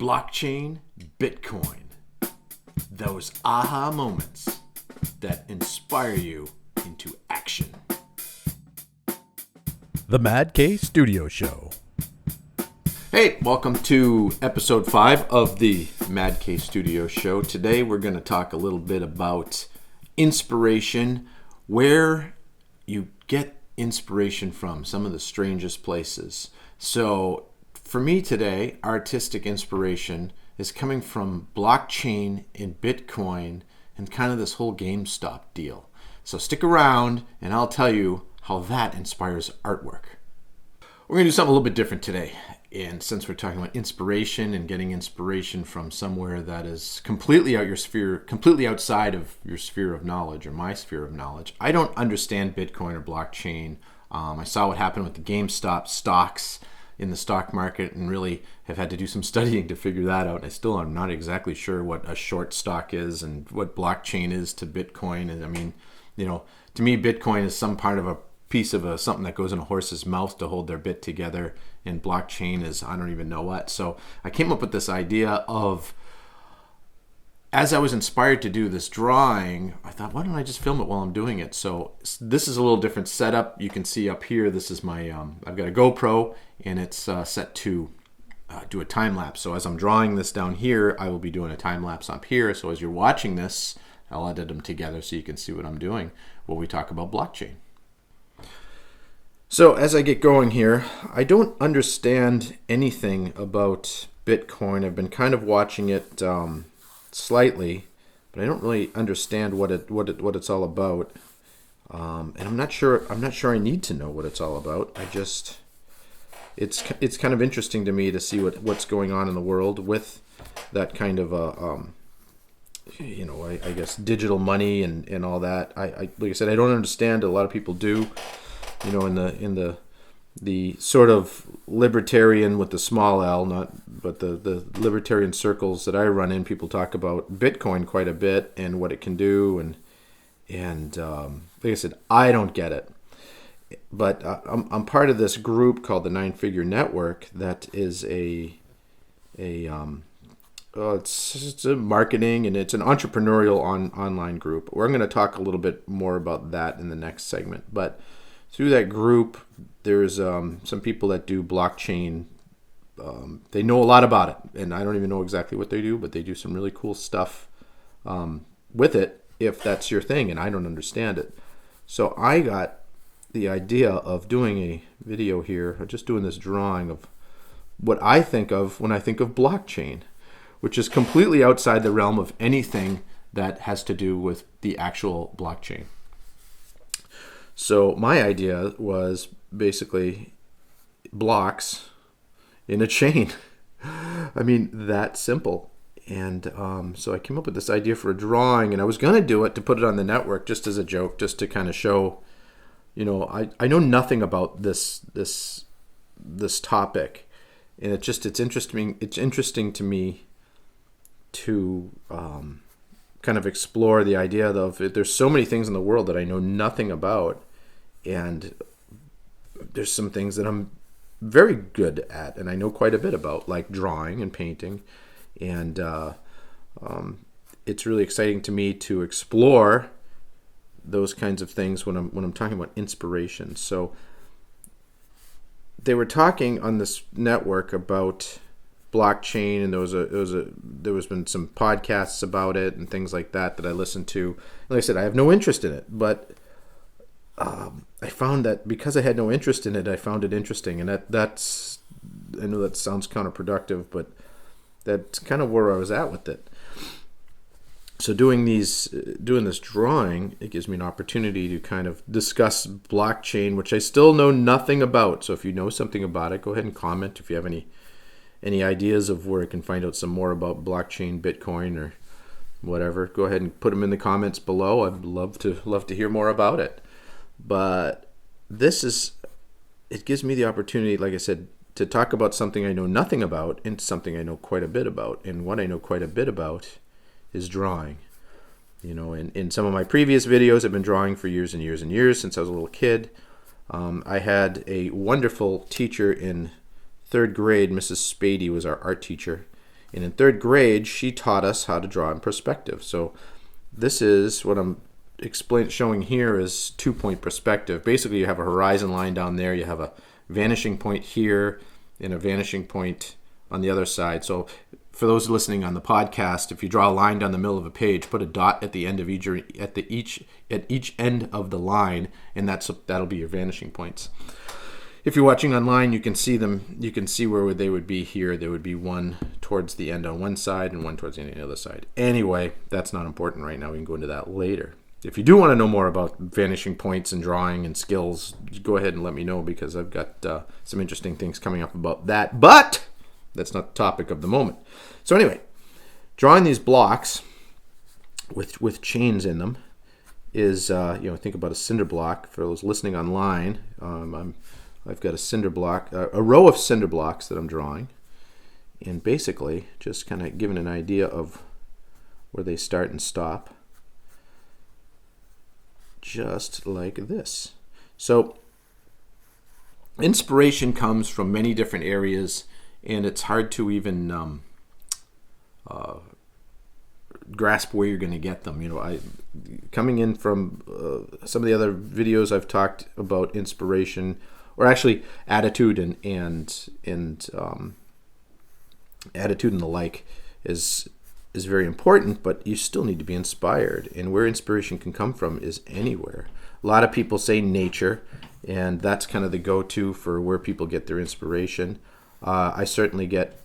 blockchain, Bitcoin. Those aha moments that inspire you into action. The MaddK Studio Show. Hey, welcome to episode 5 of the MaddK Studio Show. Today we're going to talk a little bit about inspiration, where you get inspiration from, some of the strangest places. So for me today, artistic inspiration is coming from blockchain and Bitcoin and kind of this whole GameStop deal. So stick around and I'll tell you how that inspires artwork. We're going to do something a little bit different today. And since we're talking about inspiration and getting inspiration from somewhere that is completely outside of your sphere of knowledge or my sphere of knowledge, I don't understand Bitcoin or blockchain. I saw what happened with the GameStop stocks in the stock market and really have had to do some studying to figure that out. I still am not exactly sure what a short stock is and what blockchain is to Bitcoin. And I mean, to me, Bitcoin is some part of a piece of something that goes in a horse's mouth to hold their bit together, and blockchain is I don't even know what. So I came up with this idea of, as I was inspired to do this drawing, I thought, why don't I just film it while I'm doing it? So this is a little different setup. You can see up here, this is my I've got a GoPro and it's set to do a time lapse. So as I'm drawing this down here, I will be doing a time lapse up here. So as you're watching this, I'll edit them together so you can see what I'm doing while we talk about blockchain. So as I get going here, I don't understand anything about Bitcoin. I've been kind of watching it slightly, but I don't really understand what it's all about. And I'm not sure I need to know what it's all about. It's kind of interesting to me to see what's going on in the world with that kind of I guess digital money and all that. I like I said, I don't understand. A lot of people do. In the sort of libertarian with the small L, but the libertarian circles that I run in, people talk about Bitcoin quite a bit and what it can do, and like I said, I don't get it. But I'm part of this group called the 9-Figure Network that is it's a marketing and it's an entrepreneurial online group. We're going to talk a little bit more about that in the next segment, but through that group, there's some people that do blockchain. They know a lot about it, and I don't even know exactly what they do, but they do some really cool stuff with it, if that's your thing, and I don't understand it. So I got the idea of doing a video here, just doing this drawing of what I think of when I think of blockchain, which is completely outside the realm of anything that has to do with the actual blockchain. So my idea was basically blocks in a chain. I mean, that simple. And so I came up with this idea for a drawing, and I was going to do it to put it on the network just as a joke, just to kind of show, I know nothing about this topic, and it's interesting to me to kind of explore the idea of there's so many things in the world that I know nothing about, and there's some things that I'm very good at and I know quite a bit about, like drawing and painting, and it's really exciting to me to explore those kinds of things when I'm talking about inspiration. So they were talking on this network about blockchain, and there was been some podcasts about it and things like that I listened to. Like I said, I have no interest in it, but I found that because I had no interest in it, I found it interesting, and that's I know that sounds counterproductive, but that's kind of where I was at with it. So doing this drawing, it gives me an opportunity to kind of discuss blockchain, which I still know nothing about. So if you know something about it, go ahead and comment. If you have any ideas of where I can find out some more about blockchain, Bitcoin, or whatever, go ahead and put them in the comments below. I'd love to hear more about it. But it gives me the opportunity, like I said, to talk about something I know nothing about and something I know quite a bit about. And what I know quite a bit about is drawing. In some of my previous videos, I've been drawing for years and years and years, since I was a little kid. I had a wonderful teacher in third grade. Mrs. Spady was our art teacher, And in third grade, she taught us how to draw in perspective. So this is what I'm showing here is 2-point perspective. Basically, you have a horizon line down there. You have a vanishing point here and a vanishing point on the other side. So for those listening on the podcast, if you draw a line down the middle of a page, put a dot at the end of each end of the line, and that'll be your vanishing points. If you're watching online, you can see them. You can see where they would be here. There would be one towards the end on one side and one towards the end on the other side. Anyway, that's not important right now. We can go into that later. If you do want to know more about vanishing points and drawing and skills, go ahead and let me know, because I've got some interesting things coming up about that. But that's not the topic of the moment. So anyway, drawing these blocks with chains in them is, think about a cinder block. For those listening online, I've got a cinder block, a row of cinder blocks that I'm drawing, and basically just kind of giving an idea of where they start and stop, just like this. So inspiration comes from many different areas, and it's hard to even grasp where you're going to get them. Coming in from some of the other videos I've talked about inspiration, or actually attitude and attitude and the like is very important, but you still need to be inspired. And where inspiration can come from is anywhere. A lot of people say nature, and that's kind of the go-to for where people get their inspiration. I certainly get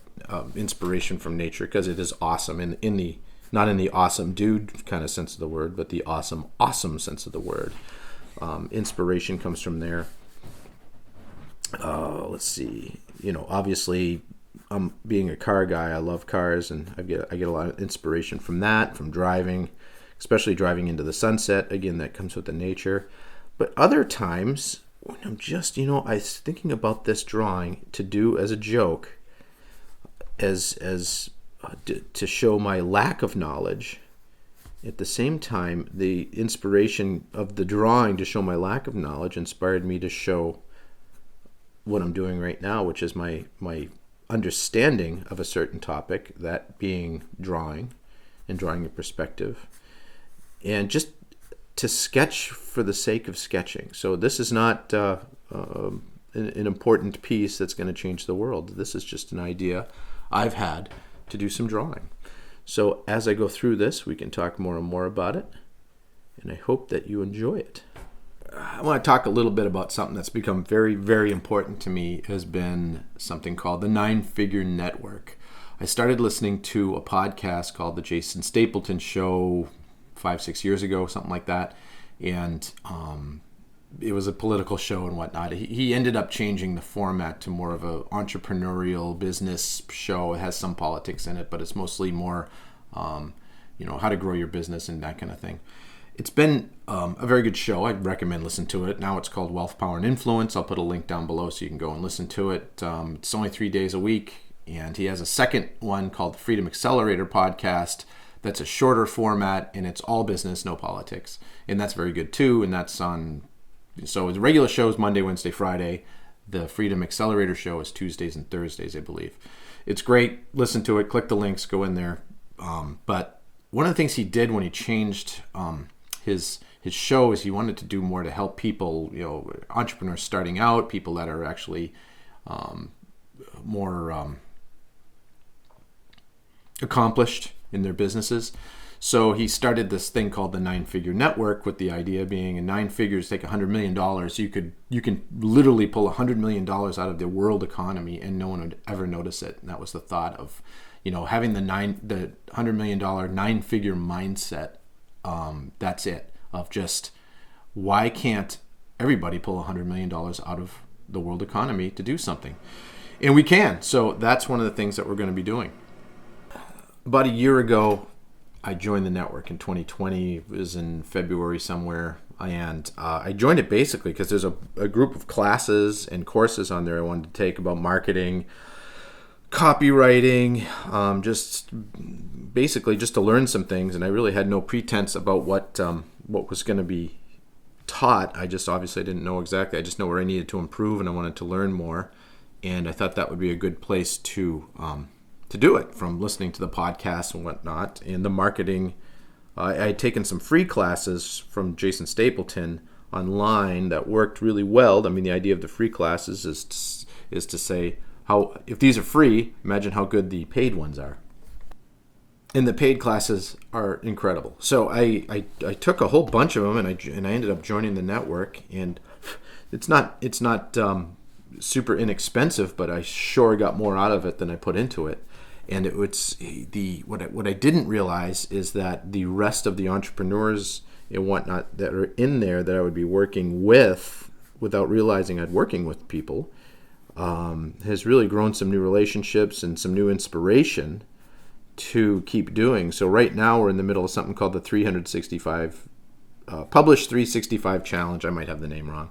inspiration from nature because it is awesome, not in the awesome dude kind of sense of the word, but the awesome sense of the word. Inspiration comes from there. Let's see. Obviously, being a car guy, I love cars, and I get a lot of inspiration from that, from driving, especially driving into the sunset. Again, that comes with the nature. But other times, when I'm just, I was thinking about this drawing to do as a joke, to show my lack of knowledge. At the same time, the inspiration of the drawing to show my lack of knowledge inspired me to show what I'm doing right now, which is my understanding of a certain topic, that being drawing and drawing in perspective, and just to sketch for the sake of sketching. So this is not an important piece that's going to change the world. This is just an idea I've had to do some drawing. So as I go through this, we can talk more and more about it, and I hope that you enjoy it. I want to talk a little bit about something that's become very, very important to me. It has been something called the 9-Figure Network. I started listening to a podcast called The Jason Stapleton Show 5-6 years ago, something like that. And it was a political show and whatnot. He ended up changing the format to more of an entrepreneurial business show. It has some politics in it, but it's mostly more, how to grow your business and that kind of thing. It's been a very good show. I'd recommend listening to it. Now it's called Wealth, Power, and Influence. I'll put a link down below so you can go and listen to it. It's only 3 days a week. And he has a second one called the Freedom Accelerator podcast. That's a shorter format, and it's all business, no politics. And that's very good too. And that's on, so the regular show is Monday, Wednesday, Friday. The Freedom Accelerator show is Tuesdays and Thursdays, I believe. It's great. Listen to it. Click the links. Go in there. But one of the things he did when he changed his show is he wanted to do more to help people, entrepreneurs starting out, people that are actually more accomplished in their businesses. So he started this thing called the 9-Figure Network, with the idea being in 9 figures, take $100 million. You can literally pull $100 million out of the world economy and no one would ever notice it. And that was the thought of, having the $100 million 9-figure mindset. That's it. Of just, why can't everybody pull $100 million out of the world economy to do something? And we can. So that's one of the things that we're going to be doing. About a year ago, I joined the network in 2020. It was in February somewhere. And I joined it basically because there's a group of classes and courses on there I wanted to take about marketing, copywriting, just to learn some things. And I really had no pretense about what was going to be taught. I didn't know exactly. I just know where I needed to improve, and I wanted to learn more. And I thought that would be a good place to do it, from listening to the podcasts and whatnot, and the marketing. I had taken some free classes from Jason Stapleton online that worked really well. I mean, the idea of the free classes is to say, how if these are free, imagine how good the paid ones are. And the paid classes are incredible. So I took a whole bunch of them, and I ended up joining the network. And it's not super inexpensive, but I sure got more out of it than I put into it. And what I didn't realize is that the rest of the entrepreneurs and whatnot that are in there that I would be working with, without realizing I'd working with people, has really grown some new relationships and some new inspiration to keep doing. So right now we're in the middle of something called the 365 Published 365 Challenge. I might have the name wrong.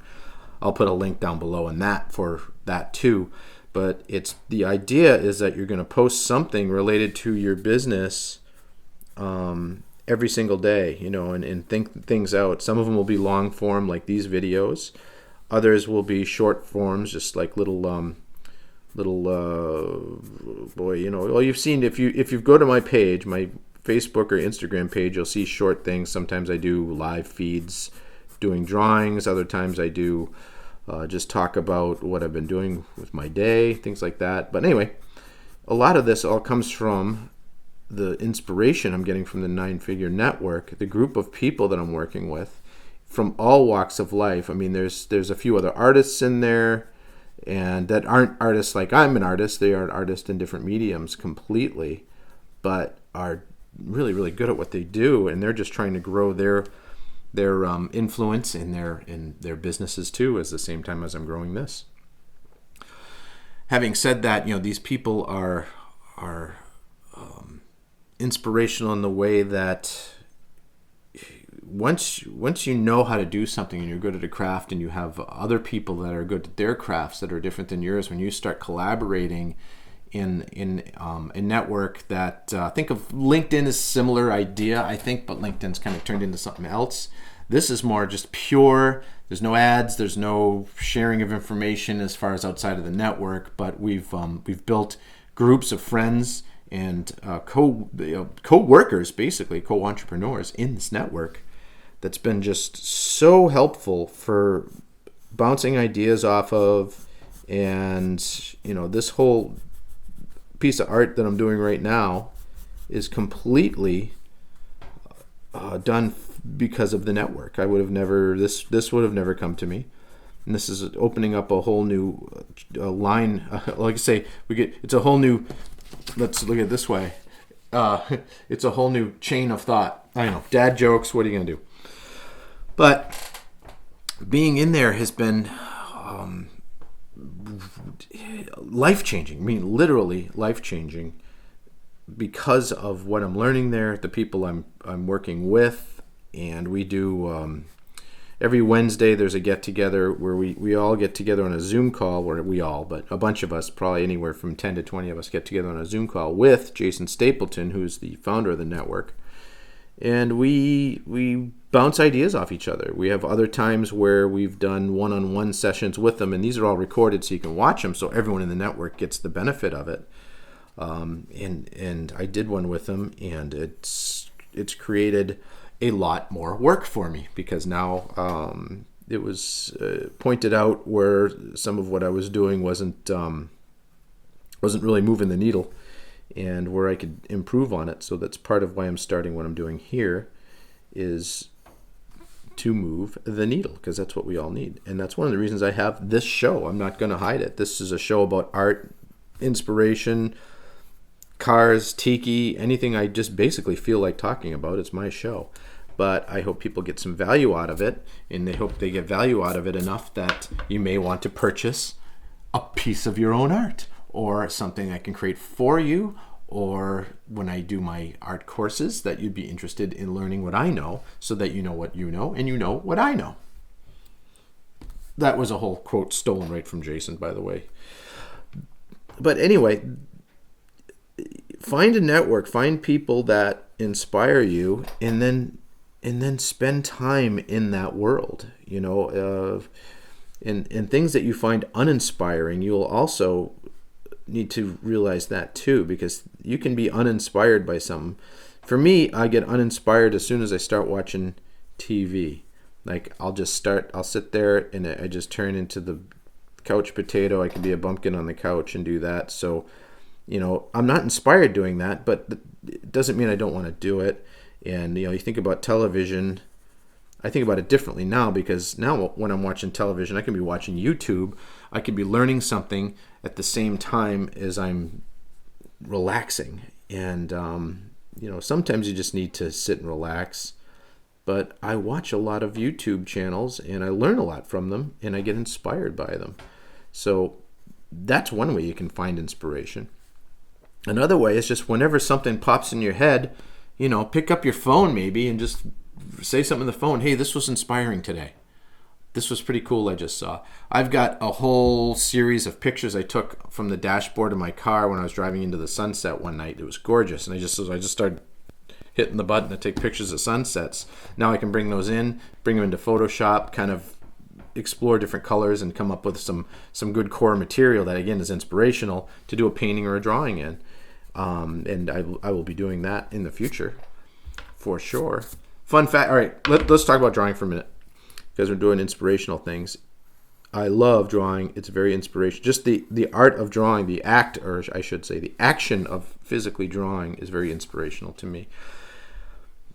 I'll put a link down below in that for that too. But the idea is that you're going to post something related to your business every single day, and think things out. Some of them will be long form, like these videos. Others will be short forms, just like little well, you've seen, if you go to my page, my Facebook or Instagram page, you'll see short things. Sometimes I do live feeds doing drawings. Other times I do just talk about what I've been doing with my day, things like that. But anyway, a lot of this all comes from the inspiration I'm getting from the 9-Figure Network, the group of people that I'm working with from all walks of life. I mean, there's a few other artists in there, and that aren't artists like I'm an artist. They are artists in different mediums completely, but are really, really good at what they do, and they're just trying to grow their influence in their businesses too, at the same time as I'm growing this. Having said that, these people are inspirational in the way that once you know how to do something and you're good at a craft, and you have other people that are good at their crafts that are different than yours, when you start collaborating in a network that think of LinkedIn as similar idea, I think, but LinkedIn's kind of turned into something else. This is more just pure. There's no ads. There's no sharing of information as far as outside of the network. But we've built groups of friends and co-workers, basically co-entrepreneurs in this network. That's been just so helpful for bouncing ideas off of, and this whole piece of art that I'm doing right now is completely done because of the network. I would have never, this would have never come to me. And this is opening up a whole new line. Like I say, it's a whole new, let's look at it this way. It's a whole new chain of thought. I know, dad jokes, what are you going to do? But being in there has been life-changing. I mean, literally life-changing, because of what I'm learning there, the people I'm working with. And we do every Wednesday there's a get-together where we all get together on a Zoom call, but a bunch of us, probably anywhere from 10 to 20 of us, get together on a Zoom call with Jason Stapleton, who's the founder of the network. And we bounce ideas off each other. We have other times where we've done one-on-one sessions with them, and these are all recorded so you can watch them, so everyone in the network gets the benefit of it. And I did one with them, and it's created a lot more work for me, because now it was pointed out where some of what I was doing wasn't really moving the needle, and where I could improve on it. So that's part of why I'm starting what I'm doing here, is to move the needle, because that's what we all need. And that's one of the reasons I have this show. I'm not going to hide it. This is a show about art, inspiration, cars, tiki, anything I just basically feel like talking about. It's my show. But I hope people get some value out of it, and they hope they get value out of it enough that you may want to purchase a piece of your own art, or something I can create for you, or when I do my art courses, that you'd be interested in learning what I know, so that you know what you know and you know what I know. That was a whole quote stolen right from Jason, by the way. But anyway, find a network, find people that inspire you, and then spend time in that world, and things that you find uninspiring, you'll also need to realize that too, because you can be uninspired by something. For me, I get uninspired as soon as I start watching TV. Like I'll sit there and I just turn into the couch potato. I can be a bumpkin on the couch and do that. So, I'm not inspired doing that, but it doesn't mean I don't want to do it. And, you think about television, I think about it differently now, because now when I'm watching television, I can be watching YouTube. I can be learning something at the same time as I'm relaxing. And, sometimes you just need to sit and relax. But I watch a lot of YouTube channels and I learn a lot from them and I get inspired by them. So that's one way you can find inspiration. Another way is just whenever something pops in your head, pick up your phone maybe and just say something on the phone. Hey, this was inspiring today. This was pretty cool I just saw. I've got a whole series of pictures I took from the dashboard of my car when I was driving into the sunset one night. It was gorgeous. And I just started hitting the button to take pictures of sunsets. Now I can bring those in, bring them into Photoshop, kind of explore different colors and come up with some good core material that, again, is inspirational to do a painting or a drawing in. And I will be doing that in the future for sure. Fun fact. All right, let's talk about drawing for a minute, because we're doing inspirational things. I love drawing. It's very inspirational. Just the art of drawing, the act, or I should say the action of physically drawing, is very inspirational to me.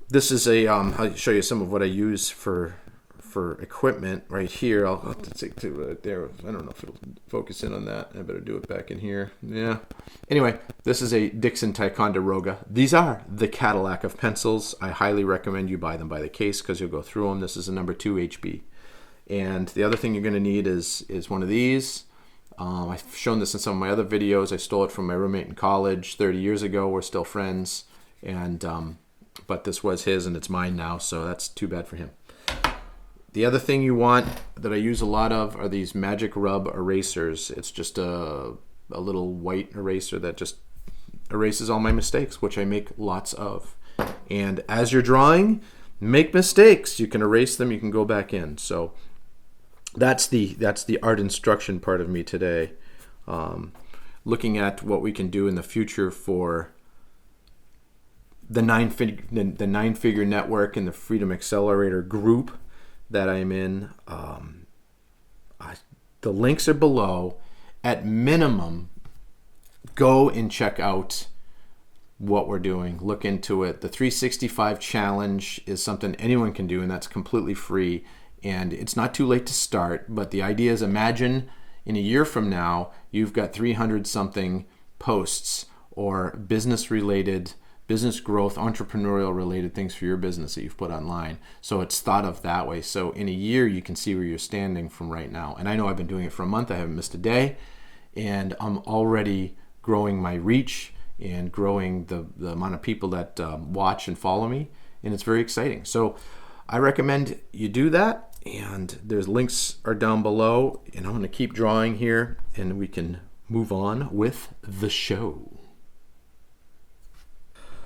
This is I'll show you some of what I use for equipment right here. I'll have to take to right there. I don't know if it'll focus in on that. I better do it back in here. Yeah. Anyway, this is a Dixon Ticonderoga. These are the Cadillac of pencils. I highly recommend you buy them by the case because you'll go through them. This is a number 2 HB. And the other thing you're going to need is one of these. I've shown this in some of my other videos. I stole it from my roommate in college 30 years ago. We're still friends. And but this was his and it's mine now, so that's too bad for him. The other thing you want that I use a lot of are these Magic Rub erasers. It's just a little white eraser that just erases all my mistakes, which I make lots of. And as you're drawing, make mistakes. You can erase them, you can go back in. So that's the art instruction part of me today. Looking at what we can do in the future for the nine-figure network and the Freedom Accelerator group that I'm in. The links are below. At minimum, go and check out what we're doing. Look into it. The 365 challenge is something anyone can do, and that's completely free. And it's not too late to start, but the idea is, imagine in a year from now, you've got 300 something posts or business growth, entrepreneurial related things for your business that you've put online. So it's thought of that way. So in a year, you can see where you're standing from right now. And I know I've been doing it for a month. I haven't missed a day. And I'm already growing my reach and growing the amount of people that watch and follow me. And it's very exciting. So I recommend you do that. And there's links are down below. And I'm going to keep drawing here and we can move on with the show.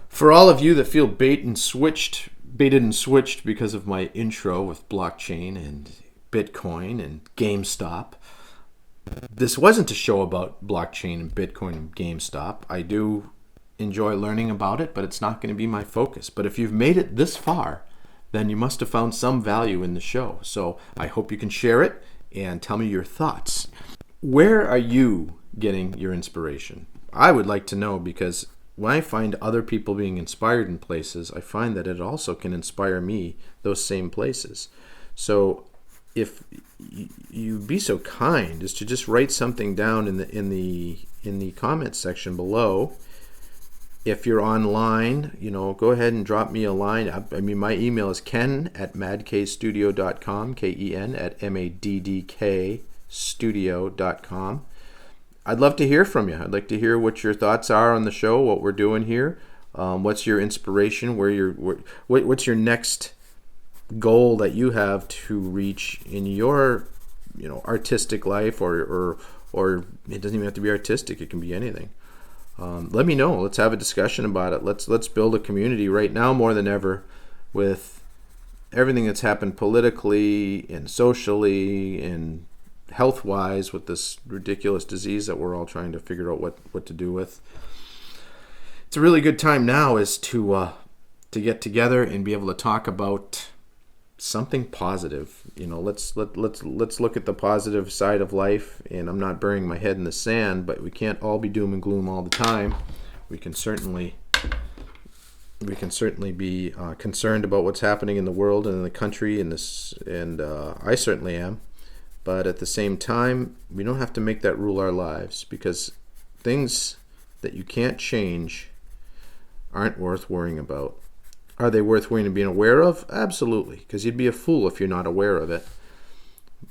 For all of you that feel baited and switched because of my intro with blockchain and Bitcoin and GameStop, this wasn't a show about blockchain and Bitcoin and GameStop. I do enjoy learning about it, but it's not going to be my focus. But if you've made it this far, then you must have found some value in the show. So I hope you can share it and tell me your thoughts. Where are you getting your inspiration? I would like to know, because when I find other people being inspired in places, I find that it also can inspire me those same places. So if you be so kind as to just write something down in the comments section below. If you're online, go ahead and drop me a line. I mean, my email is ken@maddkstudio.com, ken@maddkstudio.com. I'd love to hear from you. I'd like to hear what your thoughts are on the show, what we're doing here. What's your inspiration? What's your next goal that you have to reach in your, artistic life, or it doesn't even have to be artistic. It can be anything. Let me know. Let's have a discussion about it. Let's build a community right now more than ever, with everything that's happened politically and socially and health-wise with this ridiculous disease that we're all trying to figure out what to do with. It's a really good time now is to get together and be able to talk about something positive. Let's look at the positive side of life. And I'm not burying my head in the sand, but we can't all be doom and gloom all the time. We can certainly be concerned about what's happening in the world and in the country, and I certainly am. But at the same time, we don't have to make that rule our lives, because things that you can't change aren't worth worrying about. Are they worth worrying and being aware of? Absolutely, because you'd be a fool if you're not aware of it.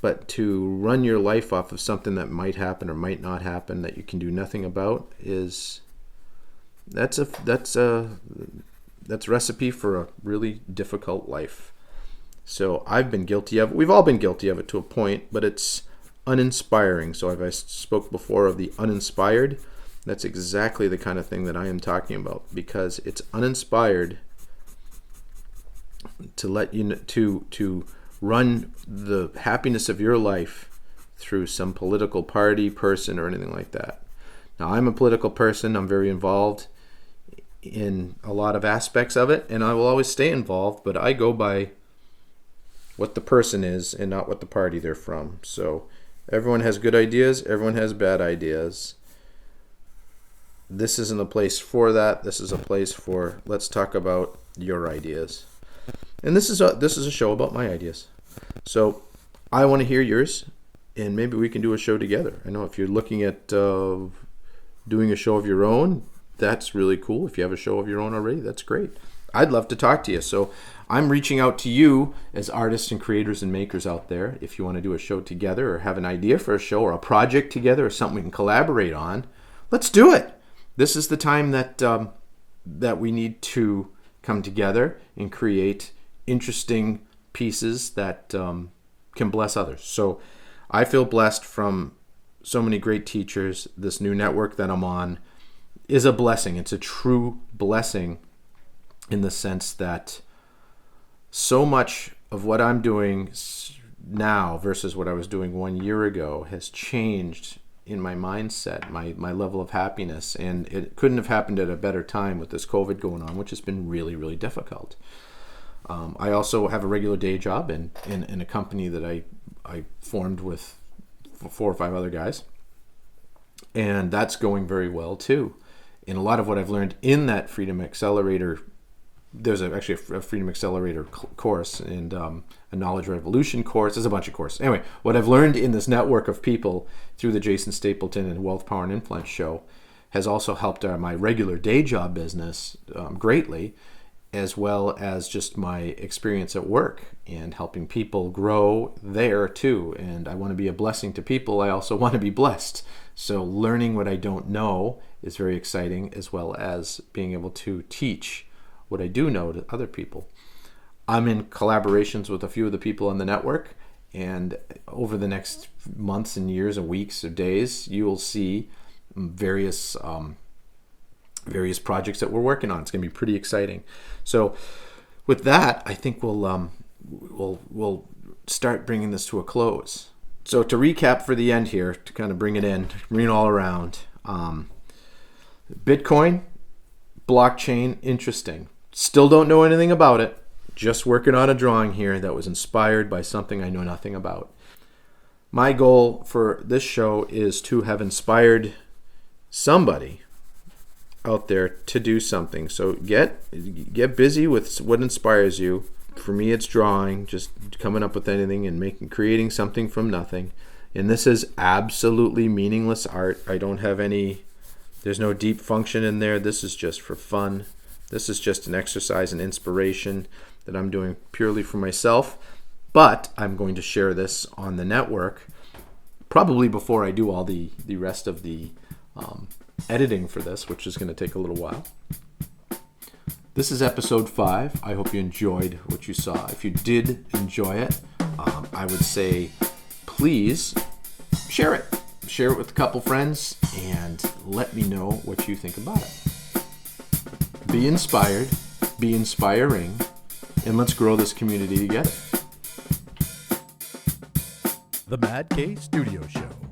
But to run your life off of something that might happen or might not happen that you can do nothing about that's recipe for a really difficult life. So I've been guilty of it. We've all been guilty of it to a point, but it's uninspiring. So if I spoke before of the uninspired, that's exactly the kind of thing that I am talking about, because it's uninspired to let you to run the happiness of your life through some political party, person, or anything like that. Now, I'm a political person. I'm very involved in a lot of aspects of it, and I will always stay involved, but I go by what the person is and not what the party they're from. So everyone has good ideas, everyone has bad ideas. This isn't a place for that. This is a place for, let's talk about your ideas. And this is a show about my ideas. So I want to hear yours, and maybe we can do a show together. I know if you're looking at doing a show of your own, that's really cool. If you have a show of your own already, that's great. I'd love to talk to you. So I'm reaching out to you as artists and creators and makers out there. If you want to do a show together or have an idea for a show or a project together or something we can collaborate on, let's do it. This is the time that we need to come together and create interesting pieces that can bless others. So I feel blessed from so many great teachers. This new network that I'm on is a blessing. It's a true blessing in the sense that so much of what I'm doing now versus what I was doing 1 year ago has changed in my mindset, my level of happiness. And it couldn't have happened at a better time with this COVID going on, which has been really, really difficult. I also have a regular day job in a company that I formed with 4 or 5 other guys. And that's going very well too. And a lot of what I've learned in that Freedom Accelerator, there's actually a Freedom Accelerator course and a Knowledge Revolution course. There's a bunch of courses. Anyway, what I've learned in this network of people through the Jason Stapleton and Wealth, Power, and Influence show has also helped my regular day job business greatly, as well as just my experience at work and helping people grow there too. And I want to be a blessing to people. I also want to be blessed. So learning what I don't know is very exciting, as well as being able to teach what I do know to other people. I'm in collaborations with a few of the people on the network, and over the next months and years and weeks or days, you will see various projects that we're working on. It's going to be pretty exciting. So with that, I think we'll start bringing this to a close. So to recap for the end here, to kind of bring it all around, Bitcoin, blockchain, interesting. Still don't know anything about it. Just working on a drawing here that was inspired by something I know nothing about. My goal for this show is to have inspired somebody out there to do something. So get busy with what inspires you. For me, it's drawing, just coming up with anything and creating something from nothing. And this is absolutely meaningless art. There's no deep function in there. This is just for fun. This is just an exercise and inspiration that I'm doing purely for myself. But I'm going to share this on the network probably before I do all the rest of the editing for this, which is going to take a little while. This is episode 5. I hope you enjoyed what you saw. If you did enjoy it, I would say please share it. Share it with a couple friends and let me know what you think about it. Be inspired, be inspiring, and let's grow this community together. The MaddK Studio Show.